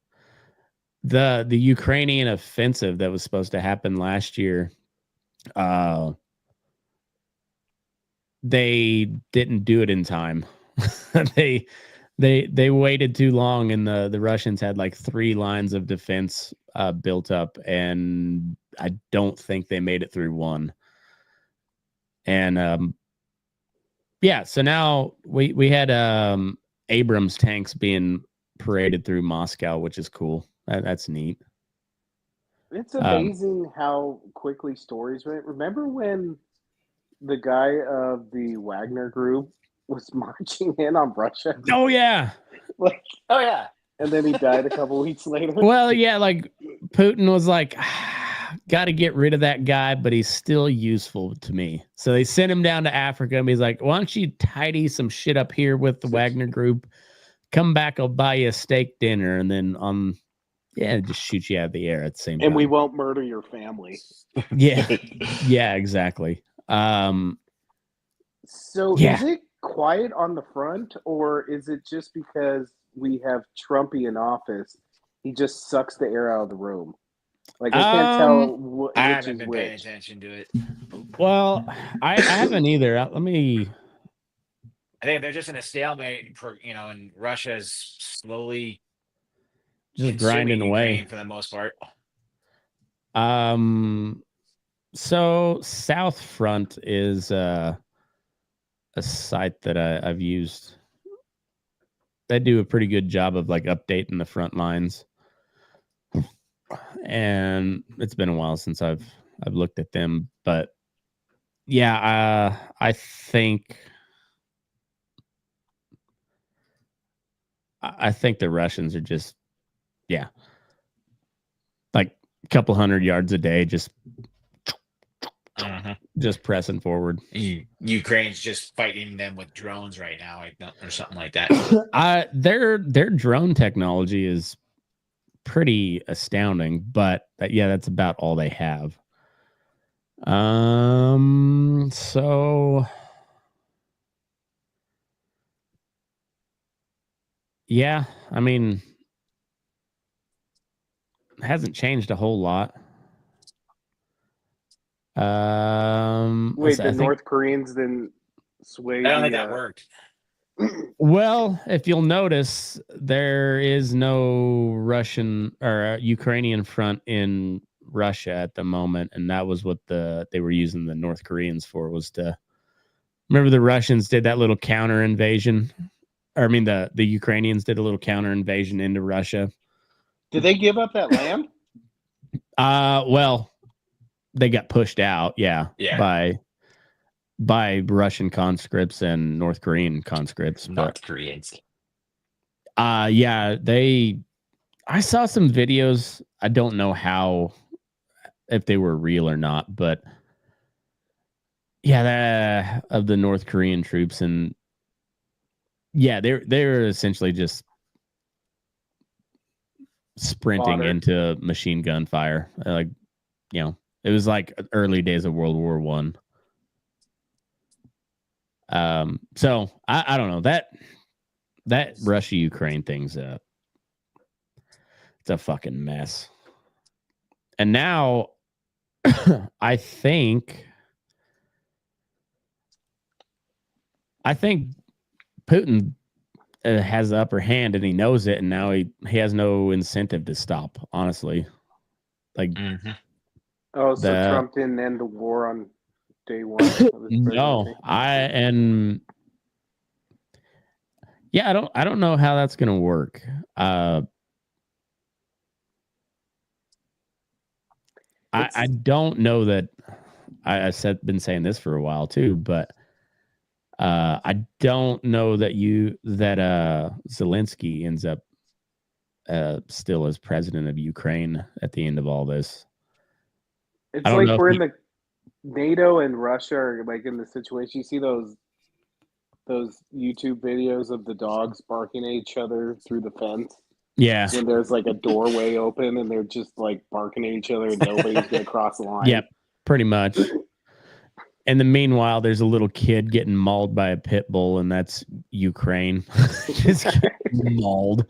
the Ukrainian offensive that was supposed to happen last year, they didn't do it in time. they waited too long, and the Russians had like 3 lines of defense built up, and I don't think they made it through one. And yeah, so now we had Abrams tanks being paraded through Moscow, which is cool. That's neat. It's amazing how quickly stories went. Remember when the guy of the Wagner group was marching in on Russia? Oh yeah. Like, oh yeah. And then he died a couple weeks later. Well, yeah, like Putin was like, got to get rid of that guy, but he's still useful to me. So they sent him down to Africa, and he's like, why don't you tidy some shit up here with the Wagner group? Come back, I'll buy you a steak dinner, and then just shoot you out of the air at the same time. And we won't murder your family. Yeah, yeah, exactly. So is it quiet on the front, or is it just because we have Trumpy in office? He just sucks the air out of the room. Like I can't tell which I haven't is been which. paying attention to it. Well, I haven't either. Let me. I think they're just in a stalemate, and Russia's slowly just grinding away for the most part. So South Front is a site that I've used. They do a pretty good job of like updating the front lines, and it's been a while since I've looked at them, but yeah, I think the Russians are just like a couple hundred yards a day, just pressing forward. Ukraine's just fighting them with drones right now, or something like that. Their drone technology is pretty astounding, but that's about all they have. So yeah, I mean, it hasn't changed a whole lot. Wait, the North Koreans didn't sway. I don't think that worked. Well, if you'll notice, there is no Russian or Ukrainian front in Russia at the moment, and that was what they were using the North Koreans for, was to Remember the Russians did that little counter invasion? Or I mean, the Ukrainians did a little counter invasion into Russia. Did they give up that land? Well, they got pushed out, by Russian conscripts and North Korean conscripts. North Koreans. Yeah, I saw some videos. I don't know if they were real or not, but yeah, of the North Korean troops, and yeah, they're essentially just sprinting into machine gun fire. Like, you know, it was like early days of World War One. So I don't know, that Russia Ukraine thing's it's a fucking mess. And now I think Putin has the upper hand, and he knows it, and now he has no incentive to stop, honestly. Like, so Trump didn't end the war on day one? No, I don't know how that's gonna work. I don't know that. I've been saying this for a while too, but I don't know that Zelensky ends up still as president of Ukraine at the end of all this. It's like we're in the NATO and Russia are like in the situation. You see those YouTube videos of the dogs barking at each other through the fence? Yeah. When there's like a doorway open and they're just like barking at each other and nobody's gonna cross the line. Yep, pretty much. And the meanwhile, there's a little kid getting mauled by a pit bull, and that's Ukraine. Just mauled.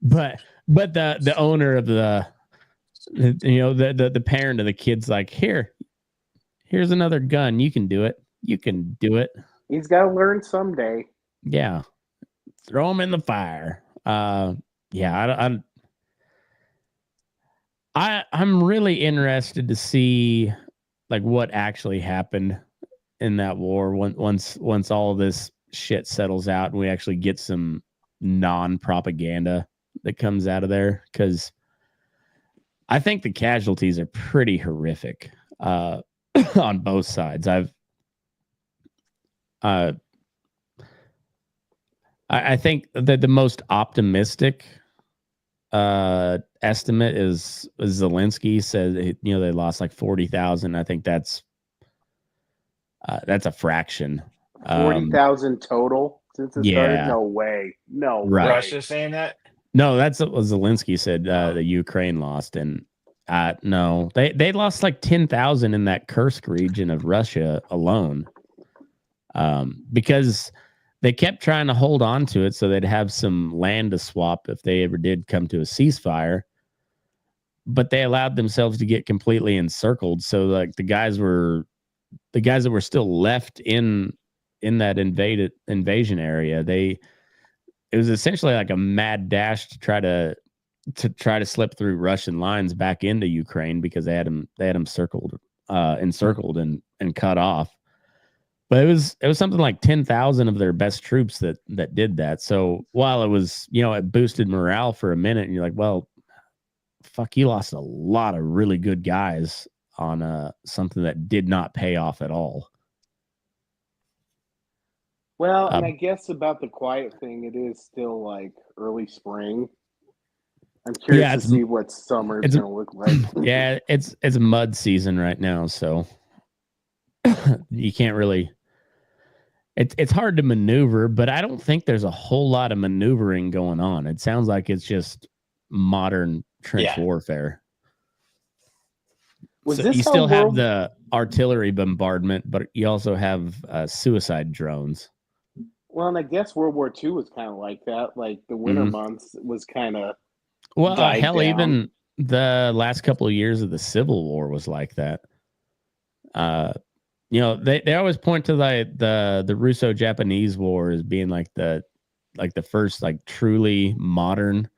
But the owner of the parent of the kid's like, here's another gun. You can do it. You can do it. He's got to learn someday. Yeah. Throw him in the fire. I'm really interested to see like what actually happened in that war once all of this shit settles out and we actually get some non-propaganda that comes out of there, because I think the casualties are pretty horrific on both sides. I think that the most optimistic estimate is Zelensky said, they lost like 40,000. I think that's a fraction. 40,000 total since it started? No way. No right. way. Russia saying that? No, that's what Zelensky said. The Ukraine lost, and no, they lost like 10,000 in that Kursk region of Russia alone, because they kept trying to hold on to it so they'd have some land to swap if they ever did come to a ceasefire. But they allowed themselves to get completely encircled. So like the guys that were still left in that invasion area, it was essentially like a mad dash to try to slip through Russian lines back into Ukraine, because they had them encircled and cut off. But it was something like 10,000 of their best troops that did that. So while it was, it boosted morale for a minute, and you're like, well, fuck, you lost a lot of really good guys on something that did not pay off at all. Well, and I guess about the quiet thing, it is still like early spring. I'm curious to see what summer is going to look like. Yeah, it's mud season right now, so you can't really. It's hard to maneuver, but I don't think there's a whole lot of maneuvering going on. It sounds like it's modern trench warfare. So you still have the artillery bombardment, but you also have suicide drones. Well, and I guess World War II was kind of like that. Like the winter months was kind of hell, down. Even the last couple of years of the Civil War was like that. They always point to the Russo-Japanese War as being like the first like truly modern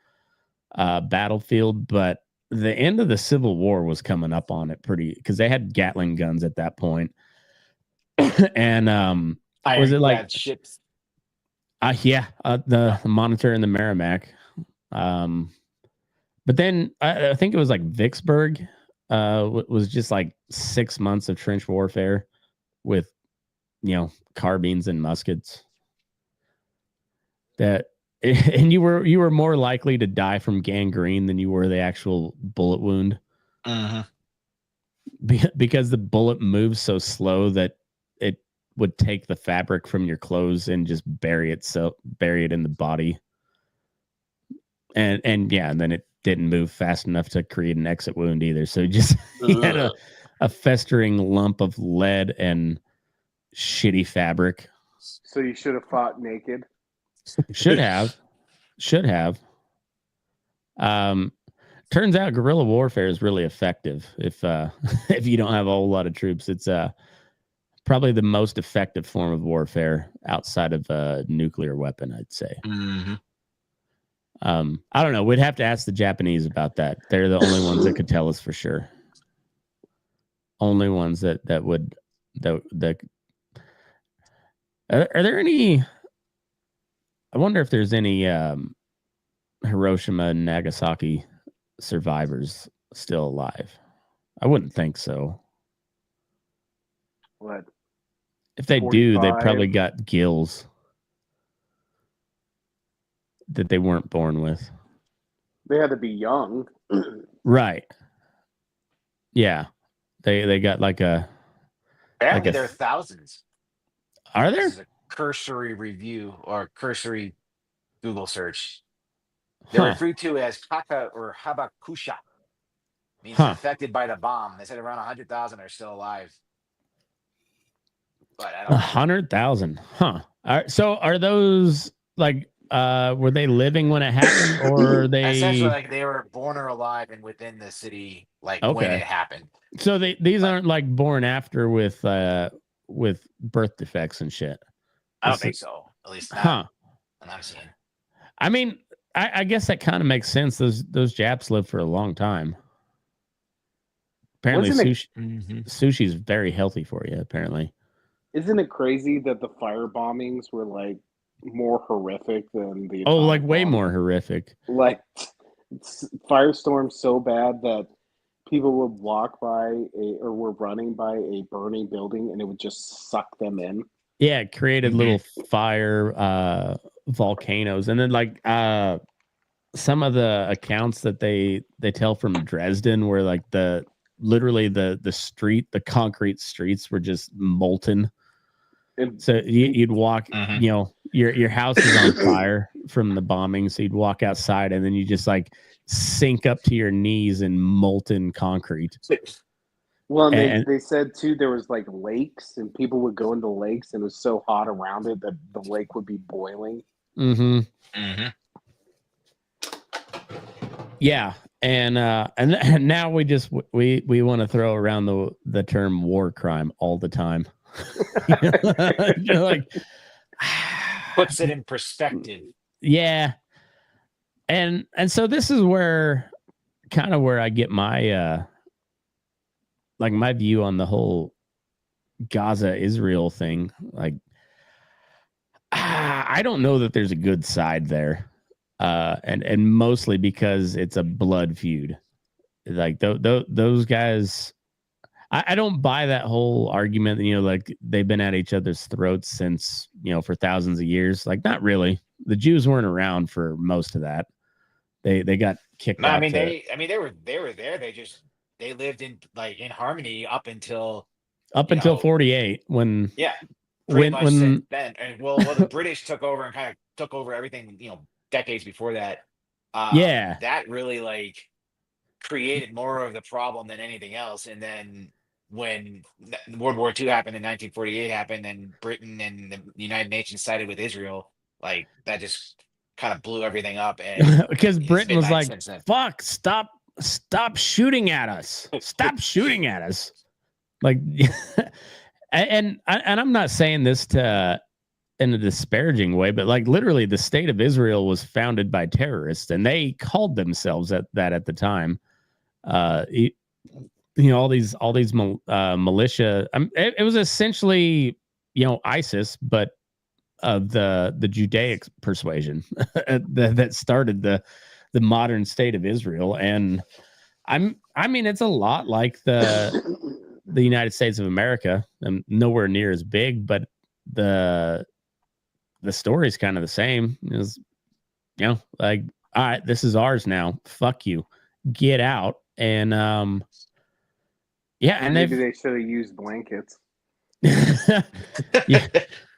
battlefield, but the end of the Civil War was coming up on it because they had Gatling guns at that point. And was it like ships? The Monitor and the Merrimack. But then I think it was like Vicksburg was just like 6 months of trench warfare with, carbines and muskets. And you were more likely to die from gangrene than you were the actual bullet wound. Because the bullet moves so slow that it would take the fabric from your clothes and just bury it in the body. And then it didn't move fast enough to create an exit wound either. So he had a festering lump of lead and shitty fabric. So you should have fought naked. Should have. Turns out guerrilla warfare is really effective if you don't have a whole lot of troops. It's probably the most effective form of warfare outside of a nuclear weapon, I'd say. I don't know. We'd have to ask the Japanese about that. They're the only ones that could tell us for sure. Only ones that would. Are there any? I wonder if there's any Hiroshima and Nagasaki survivors still alive. I wouldn't think so. What? If they 45? do, they probably got gills that they weren't born with. They had to be young. Right. Yeah. They got like a... Apparently there are thousands. Are there? This is a cursory review or cursory Google search. They're referred to as Kaka or Habakusha. Means affected by the bomb. They said around 100,000 are still alive. But I don't know. 100,000. So are those like were they living when it happened, or are they essentially like they were born or alive and within the city when it happened? So these aren't like born after with birth defects and shit. I don't think so. At least not. And I'm seeing. I mean, I guess that kind of makes sense. Those Japs live for a long time. Apparently, sushi is very healthy for you. Apparently, isn't it crazy that the fire bombings were like more horrific than the way more horrific? Like firestorms so bad that people would walk by or were running by a burning building and it would just suck them in. Yeah, it created little fire volcanoes, and then like some of the accounts that they tell from Dresden, where like the concrete streets were just molten. So you'd walk, your house is on fire from the bombing, so you'd walk outside and then you just like sink up to your knees in molten concrete. Well, they said too there was like lakes, and people would go into lakes, and it was so hot around it that the lake would be boiling. Yeah, and now we want to throw around the term war crime all the time. Like puts it in perspective. Yeah, and so this is where I get my my view on the whole Gaza Israel thing. Like, I don't know that there's a good side there, and mostly because it's a blood feud. Like those guys, I don't buy that whole argument that, like they've been at each other's throats since, for thousands of years. Like, not really. The Jews weren't around for most of that. They got kicked out. They were there. They lived in harmony up until 48 when then. And the British took over and kind of took over everything, decades before that. That really created more of the problem than anything else. And then when World War II happened and 1948 happened, and Britain and the United Nations sided with Israel, that just kind of blew everything up. And because Britain was like, fuck, stop shooting at us. Stop shooting at us. Like, and I'm not saying this in a disparaging way, but literally the state of Israel was founded by terrorists, and they called themselves that at the time. all these militia. It was essentially, ISIS, but of the Judaic persuasion that started the modern state of Israel. And I mean, it's a lot like the United States of America. And nowhere near as big, but the story is kind of the same. Is like, all right, this is ours now. Fuck you, get out. And yeah, and maybe they should have used blankets.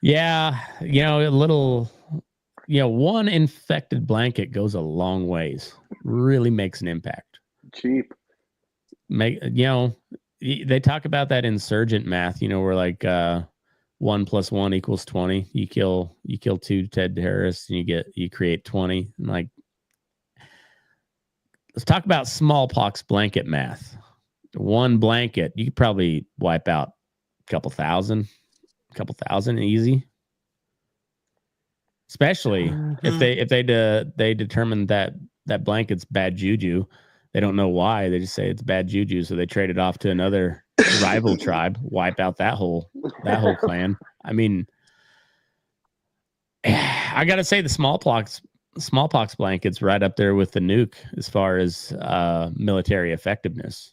yeah, a little, one infected blanket goes a long ways. Really makes an impact. Cheap. They talk about that insurgent math, where like 1 + 1 = 20. You kill 2 Ted terrorists and you create 20. And like, let's talk about smallpox blanket math. One blanket, you could probably wipe out a couple thousand easy. Especially if they determine that blanket's bad juju. They don't know why. They just say it's bad juju, so they trade it off to another rival tribe, wipe out that whole clan. I mean, I gotta say the smallpox blanket's right up there with the nuke as far as military effectiveness.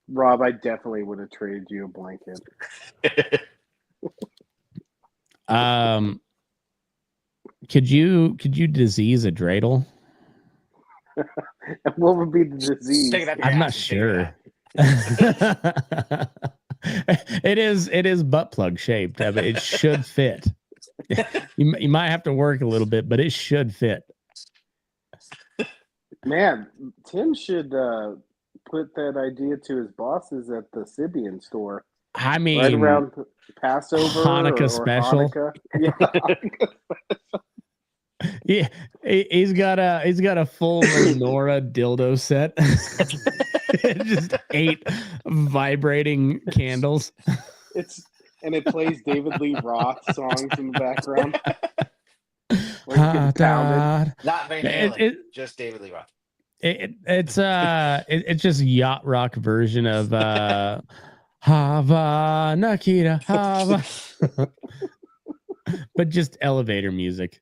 Rob, I definitely would have traded you a blanket. Could you disease a dreidel? What would be the disease? I'm not sure. It is butt plug shaped. I mean, it should fit. You might have to work a little bit, but it should fit. Man, Tim should put that idea to his bosses at the Sibian store. I mean, right around Passover, Hanukkah special. Hanukkah. Yeah, he's got a full menorah dildo set. Just 8 vibrating candles. And it plays David Lee Roth songs in the background. Not Van Halen, just David Lee Roth. It's just yacht rock version of Hava Nakita Hava, but just elevator music.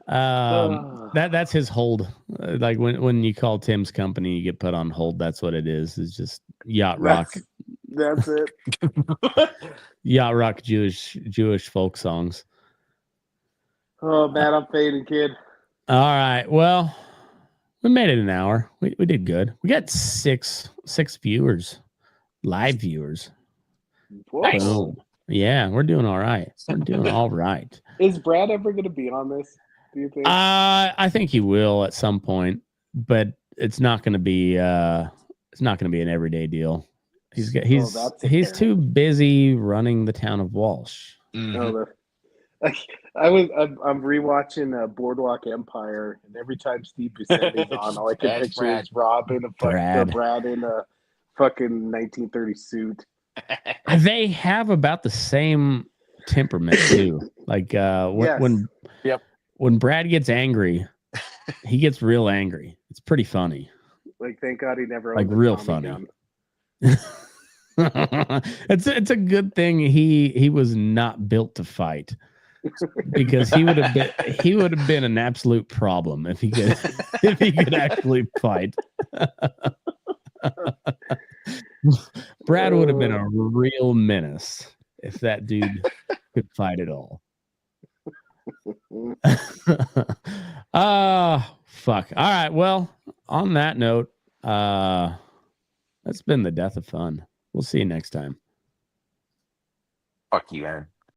That's his hold. Like when you call Tim's company, you get put on hold. That's what it is. It's just yacht rock. That's it. Yacht rock Jewish folk songs. Oh man, I'm fading, kid. All right. Well, we made it an hour. We did good. We got six viewers, live viewers. Nice. Boom. Yeah, we're doing all right. We're doing all right. Is Brad ever going to be on this? Do you think? I think he will at some point, but it's not going to be. It's not going to be an everyday deal. He's too busy running the town of Walsh. Mm-hmm. I'm rewatching Boardwalk Empire, and every time Steve Buscemi's on, all I can picture is Rob in Brad in a fucking 1930 suit. They have about the same temperament too. Like when Brad gets angry, he gets real angry. It's pretty funny. Like, thank God he never like real funny. It's a good thing he was not built to fight, because he would have been an absolute problem if he could actually fight. Brad would have been a real menace if that dude could fight at all. Fuck. All right. Well, on that note, that's been the death of fun. We'll see you next time. Fuck you, Aaron.